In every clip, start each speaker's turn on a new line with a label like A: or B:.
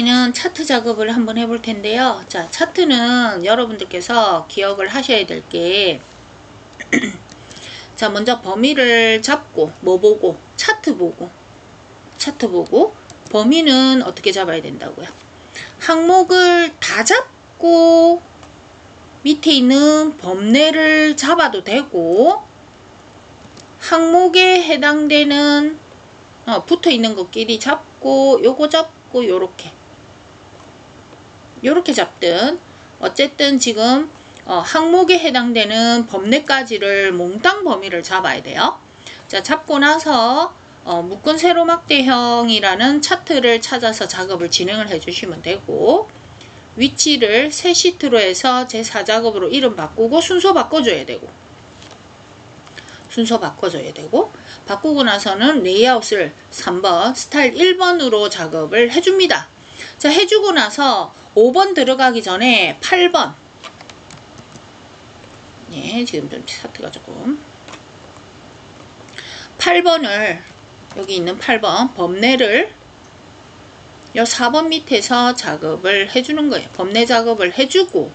A: 는 차트 작업을 한번 해볼 텐데요. 자, 차트는 여러분들께서 기억을 하셔야 될 게, 자, 먼저 범위를 잡고, 뭐 보고, 차트 보고, 범위는 어떻게 잡아야 된다고요? 항목을 다 잡고, 밑에 있는 범례를 잡아도 되고, 항목에 해당되는, 붙어 있는 것끼리 잡고, 요거 잡고, 요렇게 잡든, 어쨌든 지금 항목에 해당되는 범례까지를 몽땅 범위를 잡아야 돼요. 자, 잡고 나서 묶은 세로막대형이라는 차트를 찾아서 작업을 진행을 해주시면 되고, 위치를 새 시트로 해서 제4작업으로 이름 바꾸고 순서 바꿔줘야 되고, 바꾸고 나서는 레이아웃을 3번 스타일 1번으로 작업을 해줍니다. 자, 해주고 나서 5번 들어가기 전에 8번, 지금 좀 차트가 조금, 8번을, 여기 있는 8번 범례를 요 4번 밑에서 작업을 해주는 거예요. 범례 작업을 해주고,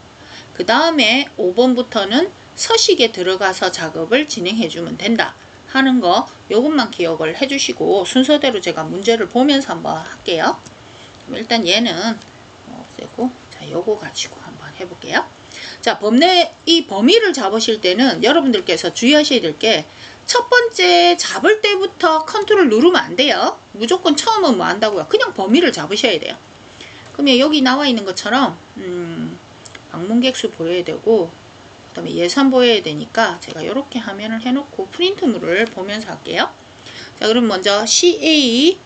A: 그 다음에 5번부터는 서식에 들어가서 작업을 진행해주면 된다 하는 거, 요것만 기억을 해주시고, 순서대로 제가 문제를 보면서 한번 할게요. 그럼 일단 얘는 없애고, 자, 요거 가지고 한번 해볼게요. 자, 이 범위를 잡으실 때는 여러분들께서 주의하셔야 될 게, 첫 번째 잡을 때부터 컨트롤 누르면 안 돼요. 무조건 처음은 뭐 한다고요? 그냥 범위를 잡으셔야 돼요. 그러면 여기 나와 있는 것처럼 방문객수 보여야 되고, 그 다음에 예산 보여야 되니까 제가 이렇게 화면을 해놓고 프린트물을 보면서 할게요. 자, 그럼 먼저 CA010,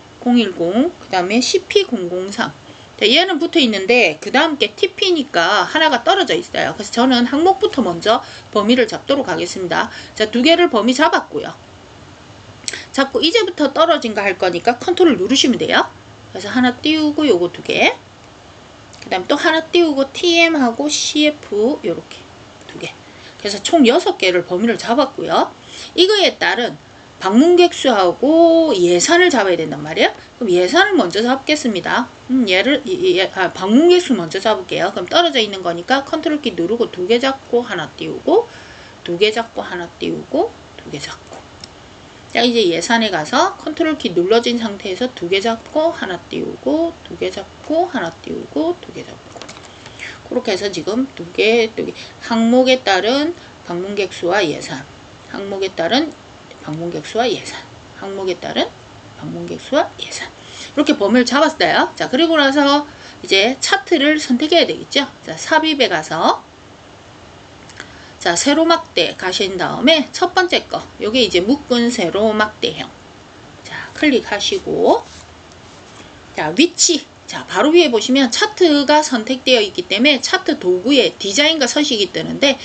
A: 그 다음에 CP003. 자, 얘는 붙어 있는데 그 다음 게 TP니까 하나가 떨어져 있어요. 그래서 저는 항목부터 먼저 범위를 잡도록 하겠습니다. 자, 두 개를 범위 잡았고요. 잡고 이제부터 떨어진 거 할 거니까 컨트롤 누르시면 돼요. 그래서 하나 띄우고 요거 두 개, 그 다음 또 하나 띄우고 TM하고 CF 요렇게 두 개. 그래서 총 6개를 범위를 잡았고요. 이거에 따른 방문객 수하고 예산을 잡아야 된단 말이에요. 그럼 예산을 먼저 잡겠습니다. 방문객 수 먼저 잡을게요. 그럼 떨어져 있는 거니까 컨트롤 키 누르고 두 개 잡고 하나 띄우고, 두 개 잡고 하나 띄우고, 두 개 잡고. 자, 이제 예산에 가서 컨트롤 키 눌러진 상태에서 두 개 잡고 하나 띄우고, 두 개 잡고 하나 띄우고, 두 개 잡고. 그렇게 해서 지금 두 개, 항목에 따른 방문객 수와 예산, 항목에 따른 방문객 수와 예산, 항목에 따른 방문객 수와 예산, 이렇게 범위를 잡았어요. 자, 그리고 나서 이제 차트를 선택해야 되겠죠. 자, 삽입에 가서, 자, 세로막대 가신 다음에 첫 번째 거, 요게 이제 묶은 세로막대형. 자, 클릭하시고, 자, 위치. 자, 바로 위에 보시면 차트가 선택되어 있기 때문에 차트 도구에 디자인과 서식이 뜨는데,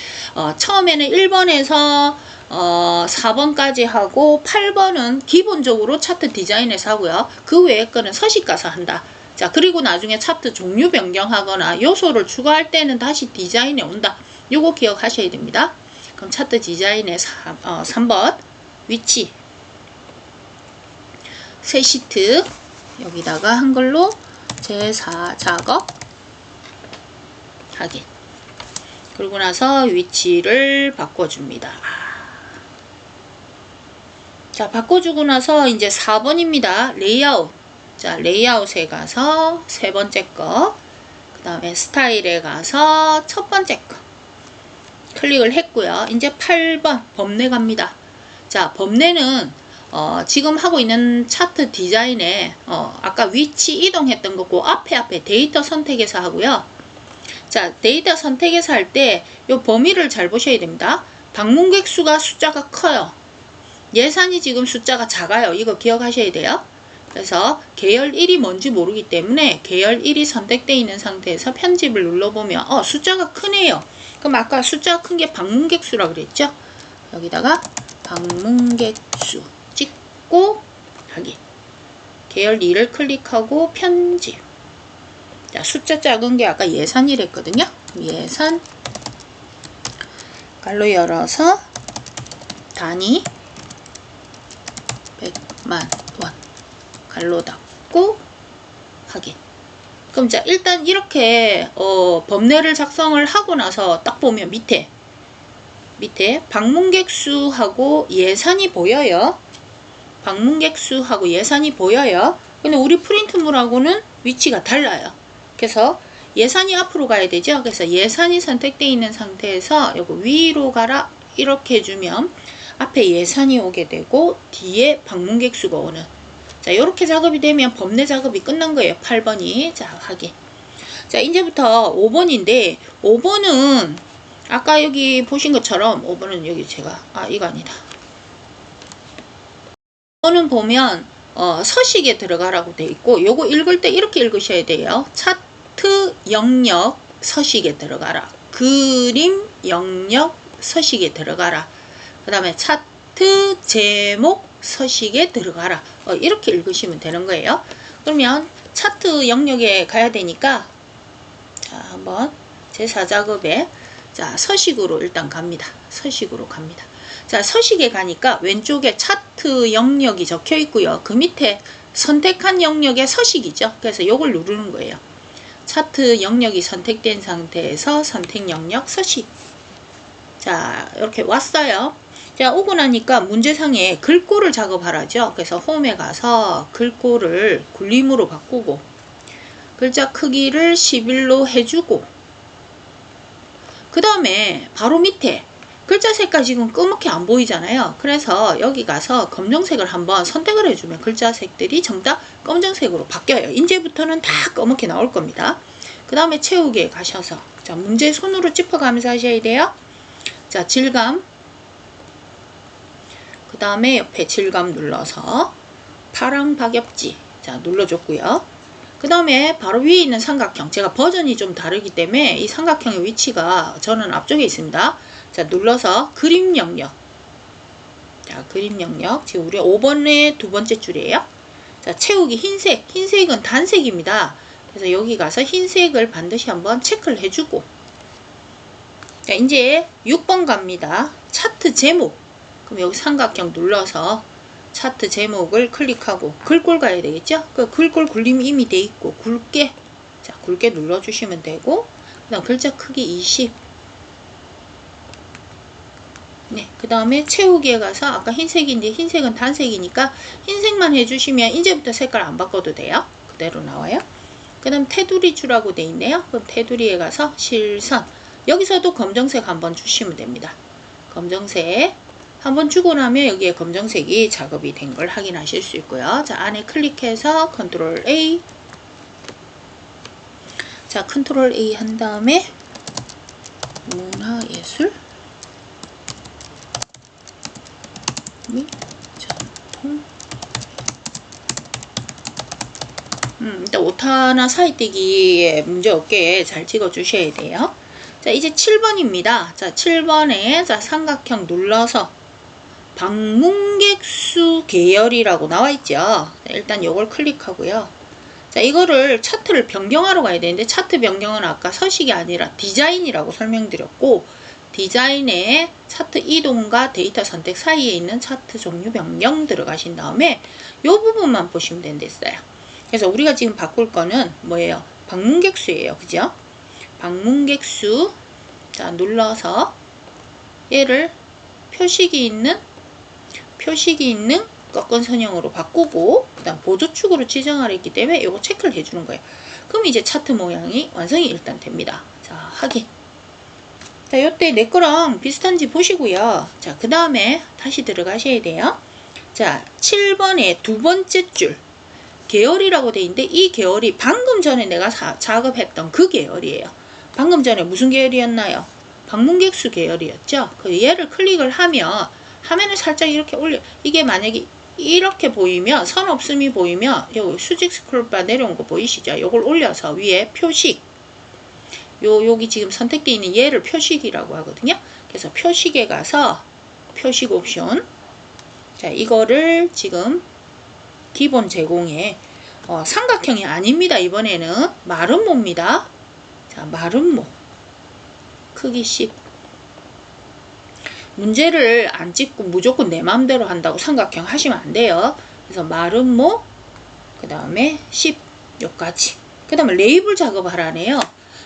A: 처음에는 1번에서 4번까지 하고 8번은 기본적으로 차트 디자인에서 하고요. 그 외의 거는 서식 가서 한다. 자, 그리고 나중에 차트 종류 변경하거나 요소를 추가할 때는 다시 디자인에 온다. 요거 기억하셔야 됩니다. 그럼 차트 디자인의 3번 위치, 새 시트, 여기다가 한글로 제4작업 확인. 그리고 나서 위치를 바꿔줍니다. 자, 바꿔주고 나서 이제 4번입니다. 레이아웃. 자, 레이아웃에 가서 세 번째 거, 그 다음에 스타일에 가서 첫 번째 거 클릭을 했고요. 이제 8번 범례 갑니다. 자, 범례는 지금 하고 있는 차트 디자인에 아까 위치 이동했던 거고 앞에 데이터 선택에서 하고요. 자, 데이터 선택에서 할 때 이 범위를 잘 보셔야 됩니다. 방문객 수가 숫자가 커요. 예산이 지금 숫자가 작아요. 이거 기억하셔야 돼요. 그래서 계열 1이 뭔지 모르기 때문에 계열 1이 선택되어 있는 상태에서 편집을 눌러보면 숫자가 크네요. 그럼 아까 숫자가 큰 게 방문객 수라 그랬죠? 여기다가 방문객 수 찍고 확인. 계열 2를 클릭하고 편집. 자, 숫자 작은 게 아까 예산이랬거든요. 예산 갈로 열어서 단위 100만 원 갈로 닫고 확인. 그럼 자, 일단 이렇게 범례를 작성을 하고 나서 딱 보면 밑에 방문객 수하고 예산이 보여요. 방문객 수하고 예산이 보여요. 근데 우리 프린트물하고는 위치가 달라요. 그래서 예산이 앞으로 가야 되죠. 그래서 예산이 선택되어 있는 상태에서 요거 위로 가라 이렇게 해주면 앞에 예산이 오게 되고 뒤에 방문객 수가 오는, 자, 요렇게 작업이 되면 범례 작업이 끝난 거예요. 8번이. 자, 확인. 자, 이제부터 5번인데 5번은 아까 여기 보신 것처럼 5번은 여기 제가 이거 아니다. 5번은 보면 서식에 들어가라고 돼 있고, 요거 읽을 때 이렇게 읽으셔야 돼요. 차트 영역 서식에 들어가라. 그림 영역 서식에 들어가라. 그 다음에 차트 제목 서식에 들어가라. 이렇게 읽으시면 되는 거예요. 그러면 차트 영역에 가야 되니까, 자, 한번 제4작업에 자, 서식으로 일단 갑니다. 서식으로 갑니다. 자, 서식에 가니까 왼쪽에 차트 영역이 적혀 있고요. 그 밑에 선택한 영역의 서식이죠. 그래서 요걸 누르는 거예요. 차트 영역이 선택된 상태에서 선택 영역 서식. 자, 이렇게 왔어요. 자, 오고 나니까 문제상에 글꼴을 작업하라죠. 그래서 홈에 가서 글꼴을 굴림으로 바꾸고, 글자 크기를 11로 해주고, 그 다음에 바로 밑에 글자 색깔 지금 검게 안 보이잖아요. 그래서 여기 가서 검정색을 한번 선택을 해주면 글자 색들이 전부 다 검정색으로 바뀌어요. 이제부터는 다 검게 나올 겁니다. 그 다음에 채우기에 가셔서 자, 문제 손으로 짚어가면서 하셔야 돼요. 자, 질감, 그 다음에 옆에 질감 눌러서 파랑 박엽지, 자, 눌러줬고요. 그 다음에 바로 위에 있는 삼각형, 제가 버전이 좀 다르기 때문에 이 삼각형의 위치가 저는 앞쪽에 있습니다. 자, 눌러서 그림 영역, 자, 그림 영역, 지금 우리 5번의 두 번째 줄이에요. 자, 채우기 흰색, 흰색은 단색입니다. 그래서 여기 가서 흰색을 반드시 한번 체크를 해주고, 자, 이제 6번 갑니다. 차트 제목. 그럼 여기 삼각형 눌러서 차트 제목을 클릭하고 글꼴 가야 되겠죠? 그 글꼴 굴림이 이미 돼 있고 굵게, 자, 굵게 눌러주시면 되고, 그 다음 글자 크기 20. 네, 그 다음에 채우기에 가서 아까 흰색인데 흰색은 단색이니까 흰색만 해주시면 이제부터 색깔 안 바꿔도 돼요. 그대로 나와요. 그 다음 테두리 주라고 돼 있네요. 그럼 테두리에 가서 실선, 여기서도 검정색 한번 주시면 됩니다. 검정색 한번 주고 나면 여기에 검정색이 작업이 된 걸 확인하실 수 있고요. 자, 안에 클릭해서 컨트롤 A. 자, 컨트롤 A 한 다음에 문화예술 및 전통. 일단 오타나 사이뜨기에 문제 없게 잘 찍어 주셔야 돼요. 자, 이제 7번입니다. 자, 7번에 자, 삼각형 눌러서 방문객 수 계열이라고 나와 있죠. 자, 일단 요걸 클릭하고요. 자, 이거를 차트를 변경하러 가야 되는데, 차트 변경은 아까 서식이 아니라 디자인이라고 설명드렸고, 디자인에 차트 이동과 데이터 선택 사이에 있는 차트 종류 변경 들어가신 다음에 요 부분만 보시면 된댔어요. 그래서 우리가 지금 바꿀 거는 뭐예요? 방문객 수예요. 그죠? 방문객 수. 자, 눌러서 얘를 표식이 있는 꺾은 선형으로 바꾸고, 그 다음 보조축으로 지정하려 했기 때문에 이거 체크를 해주는 거예요. 그럼 이제 차트 모양이 완성이 일단 됩니다. 자, 확인. 자, 요때 내 거랑 비슷한지 보시고요. 자, 그 다음에 다시 들어가셔야 돼요. 자, 7번의 두 번째 줄 계열이라고 돼 있는데, 이 계열이 방금 전에 내가 작업했던 그 계열이에요. 방금 전에 무슨 계열이었나요? 방문객 수 계열이었죠. 그 얘를 클릭을 하면 화면을 살짝 이렇게 올려, 이게 만약에 이렇게 보이면, 선 없음이 보이면 여기 수직 스크롤바 내려온 거 보이시죠? 요걸 올려서 위에 표식, 여기 지금 선택되어 있는 얘를 표식이라고 하거든요. 그래서 표식에 가서 표식 옵션, 자, 이거를 지금 기본 제공에 삼각형이 아닙니다. 이번에는 마름모입니다. 자, 마름모 크기 10. 문제를 안 찍고 무조건 내 마음대로 한다고 삼각형 하시면 안 돼요. 그래서 마름모, 그 다음에 10 요까지. 그 다음에 레이블 작업하라네요.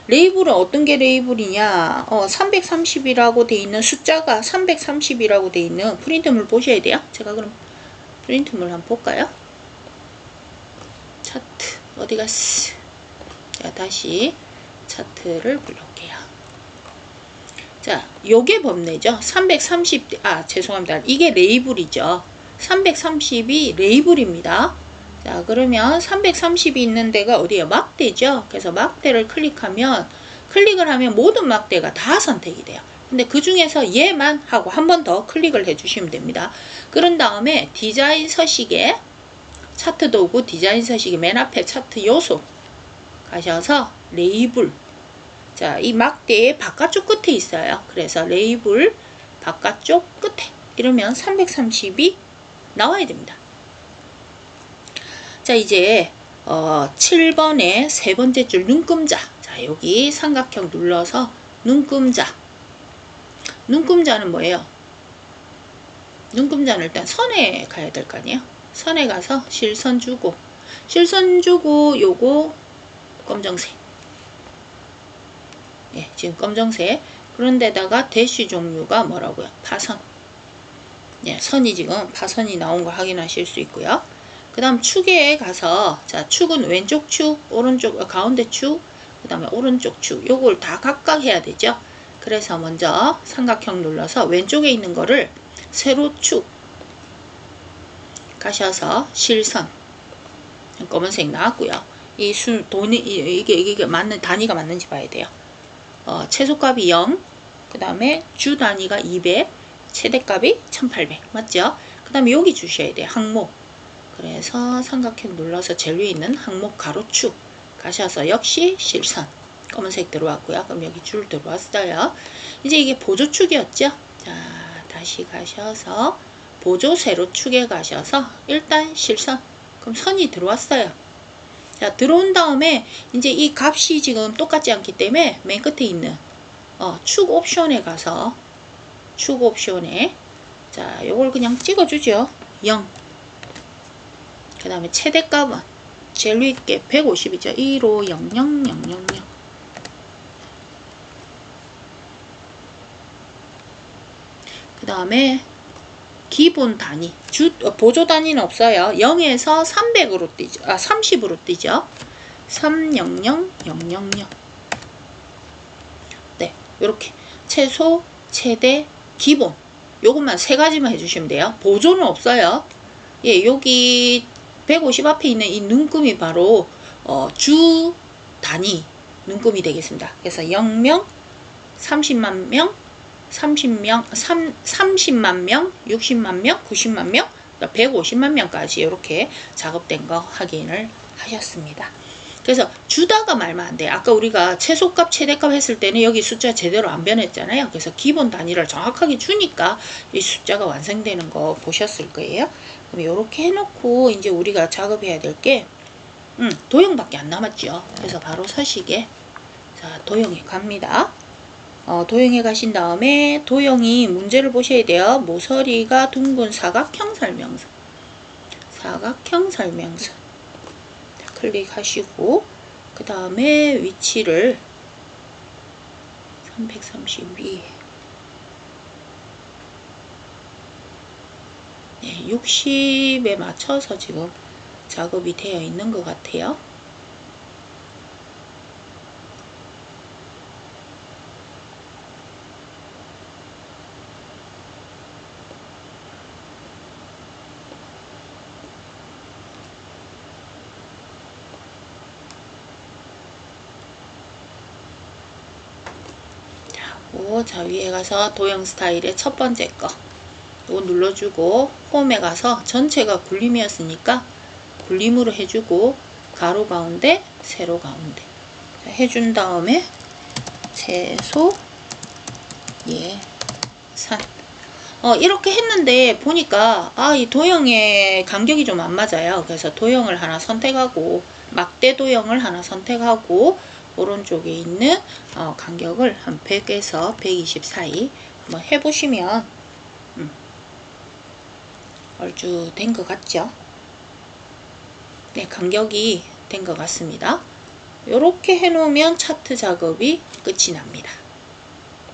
A: 레이블은 어떤 게 레이블이냐, 330이라고 돼 있는 숫자가 330이라고 돼 있는 프린트물 보셔야 돼요. 제가 그럼 프린트물 한번 볼까요? 차트 어디 갔어? 자, 다시 차트를 불러올게요. 자, 요게 범례죠. 330, 죄송합니다. 이게 레이블이죠. 330이 레이블입니다. 자, 그러면 330이 있는 데가 어디에요? 막대죠. 그래서 막대를 클릭을 하면 모든 막대가 다 선택이 돼요. 근데 그 중에서 얘만 하고 한 번 더 클릭을 해주시면 됩니다. 그런 다음에 디자인 서식에 차트 도구 디자인 서식의 맨 앞에 차트 요소 가셔서 레이블. 자, 이 막대의 바깥쪽 끝에 있어요. 그래서 레이블 바깥쪽 끝에 이러면 330이 나와야 됩니다. 자, 이제 7번의 세 번째 줄 눈금자. 자, 여기 삼각형 눌러서 눈금자. 눈금자는 뭐예요? 눈금자는 일단 선에 가야 될 거 아니에요? 선에 가서 실선 주고 요거 검정색. 예, 지금 검정색. 그런데다가 대쉬 종류가 뭐라고요? 파선. 예, 선이 지금 파선이 나온 걸 확인하실 수 있고요. 그 다음 축에 가서, 자, 축은 왼쪽 축, 오른쪽, 가운데 축, 그 다음에 오른쪽 축. 요걸 다 각각 해야 되죠. 그래서 먼저 삼각형 눌러서 왼쪽에 있는 거를 세로 축 가셔서 실선. 검은색 나왔고요. 이게 맞는, 단위가 맞는지 봐야 돼요. 최소값이 0, 그 다음에 주 단위가 200, 최대값이 1800. 맞죠? 그 다음에 여기 주셔야 돼요. 항목. 그래서 삼각형 눌러서 제일 위에 있는 항목 가로축 가셔서 역시 실선. 검은색 들어왔고요. 그럼 여기 줄 들어왔어요. 이제 이게 보조축이었죠? 자, 다시 가셔서 보조 세로축에 가셔서 일단 실선. 그럼 선이 들어왔어요. 자, 들어온 다음에 이제 이 값이 지금 똑같지 않기 때문에 맨 끝에 있는 축 옵션에 가서 축 옵션에, 자, 요걸 그냥 찍어주죠. 0. 그 다음에 최대값은 제일 위에 150이죠. 1500000. 그 다음에 기본 단위, 보조 단위는 없어요. 0에서 300으로 뛰죠. 30으로 뛰죠. 300000. 네, 요렇게 최소, 최대, 기본. 요것만 세 가지만 해주시면 돼요. 보조는 없어요. 예, 여기 150 앞에 있는 이 눈금이 바로 주 단위 눈금이 되겠습니다. 그래서 0명, 30만 명, 30만 명, 60만 명, 90만 명, 150만 명까지 이렇게 작업된 거 확인을 하셨습니다. 그래서 주다가 말면 안 돼요. 아까 우리가 최소값, 최대값 했을 때는 여기 숫자 제대로 안 변했잖아요. 그래서 기본 단위를 정확하게 주니까 이 숫자가 완성되는 거 보셨을 거예요. 그럼 이렇게 해놓고 이제 우리가 작업해야 될 게 도형밖에 안 남았죠. 그래서 바로 서식에, 자, 도형에 갑니다. 도형에 가신 다음에 도형이 문제를 보셔야 돼요. 모서리가 둥근 사각형 설명서. 사각형 설명서. 자, 클릭하시고 그 다음에 위치를 332, 네, 60에 맞춰서 지금 작업이 되어 있는 것 같아요. 자, 위에 가서 도형 스타일의 첫 번째 거 이거 눌러주고 홈에 가서 전체가 굴림이었으니까 굴림으로 해주고 가로 가운데 세로 가운데 해준 다음에 최소 예산 이렇게 했는데 보니까 이 도형의 간격이 좀 안 맞아요. 그래서 도형을 하나 선택하고 막대 도형을 하나 선택하고 오른쪽에 있는 간격을 한 100에서 120 사이 한번 해보시면 얼추 된 것 같죠? 네, 간격이 된 것 같습니다. 이렇게 해놓으면 차트 작업이 끝이 납니다.